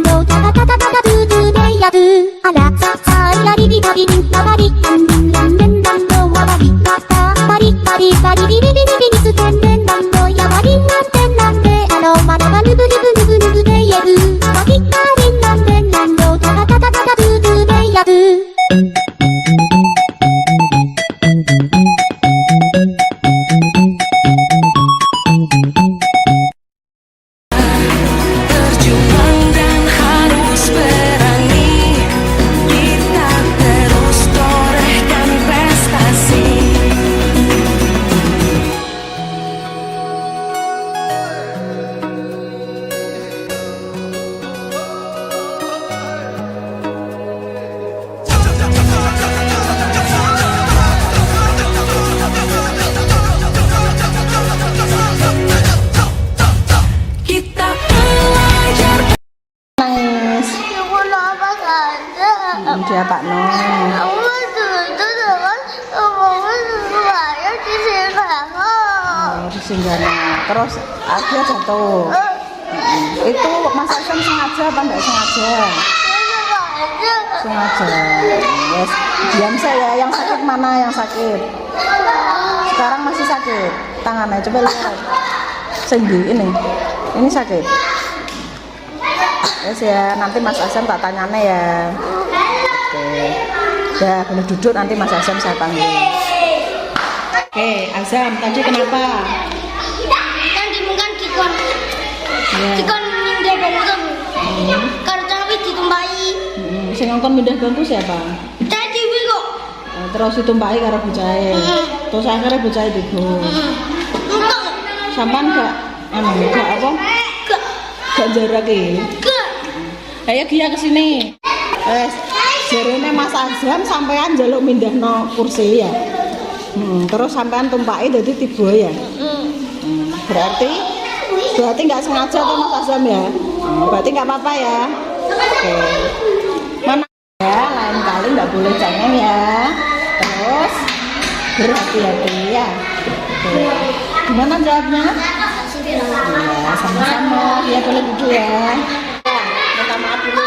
バリバリビリビリビリス天然なんぼ山りんなんてなんでまだまルブルブルブルブで言えるバリバリなんてなんどタタタタタタブブでやるBerjuang dan harus berani, kita terus torehkan prestasi. Kita belajar. Nangis. Ibu apa saja Dia Pak Non. aku itu dengan mama saya di sini Di Singgana. Terus dia jatuh. Itu Mas Asyam sengaja apa enggak sengaja? Sengaja. Yes. Diam saya. Yang sakit mana yang sakit? Sekarang masih sakit. Tangannya coba lihat. Sendi ini. Ini sakit. Yes ya. Nanti Mas Asyam tak tanyanya ya. Oke. Ya boleh duduk nanti Mas Asyam saya panggil. Oke, Azam tadi kenapa? kan dimungkan dikon Ya. dikon mindah bangku karena cawi ditumpai Sing ngongkon pindah bangku siapa? saya dewi kok Terus ditumpahi karo bocahe. Terus akhirnya bocahe dibos. enggak Sampan gak gak apa? enggak Gak jarake. enggak Ayo Gia kesini. Jarene Mas Azam sampean njaluk mindahno kursi ya. Terus sampean tumpaki dadi tiba ya. Berarti nggak sengaja tuh Mas Azam ya. Berarti nggak apa-apa ya. Oke. Mana ya, lain kali nggak boleh cengeng ya. Terus berhati-hati ya. Oke. Gimana jawabnya? Ya, sama-sama. Ya boleh duduk ya. Minta maaf dulu.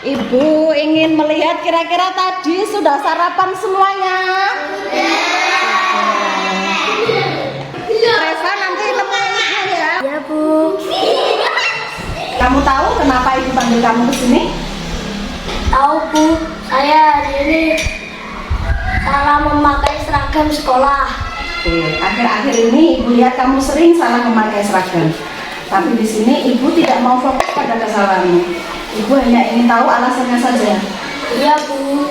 Ibu ingin melihat kira-kira tadi sudah sarapan semuanya? Reva nanti nemenin ibu ya. ya bu Kamu tahu kenapa ibu panggil kamu ke sini? tahu bu saya hari ini salah memakai seragam seragam sekolah. Oke, akhir-akhir ini Ibu lihat kamu sering salah memakai seragam. Tapi di sini Ibu tidak mau fokus pada kesalahanmu. Ibu hanya ingin tahu alasannya saja. Iya Bu.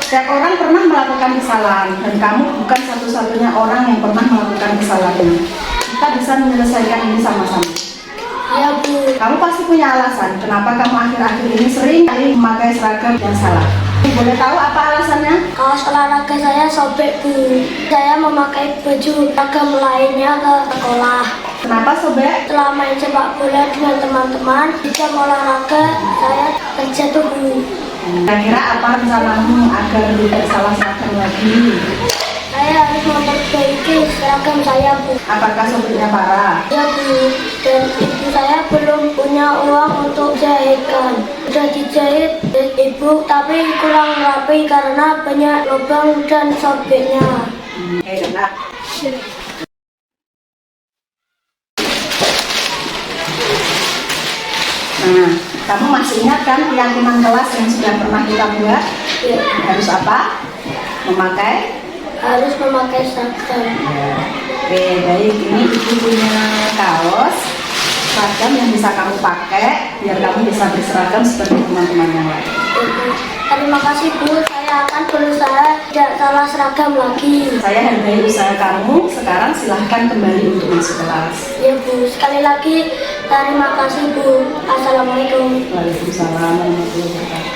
Setiap orang pernah melakukan kesalahan dan kamu bukan satu-satunya orang yang pernah melakukan kesalahan ini. Kita bisa menyelesaikan ini sama-sama. Iya Bu. Kamu pasti punya alasan kenapa kamu akhir-akhir ini sering kali memakai seragam yang salah. Boleh tahu apa alasannya? Kaos olahraga saya sobek Bu. Saya memakai baju seragam lainnya ke sekolah. Kenapa sobek? Setelah main sepak bola dengan teman-teman, di jam olahraga saya terjatuh Bu. Kira-kira apa rencanamu agar tidak salah seragam lagi? Saya harus memperbaiki seragam saya Bu. Apakah sobeknya parah? Ya Bu, dan ibu saya belum punya uang untuk jahitkan. Sudah dijahit ibu, tapi kurang rapi karena banyak lubang dan sobeknya. Oke, enak. Nah, kamu masih ingat kan keyakinan kelas yang sudah pernah kita buat? Ya, Harus apa? Memakai? harus memakai seragam. Oke, baik. Ini ibu punya kaos seragam yang bisa kamu pakai biar kamu bisa berseragam seperti teman-teman yang lain. Ya, Bu. Terima kasih Bu, saya akan berusaha tidak salah seragam lagi. Saya hargai usaha kamu. Sekarang silahkan kembali untuk masuk kelas. Ya Bu, sekali lagi terima kasih Bu. Assalamualaikum. Waalaikumsalam warahmatullahi wabarakatuh.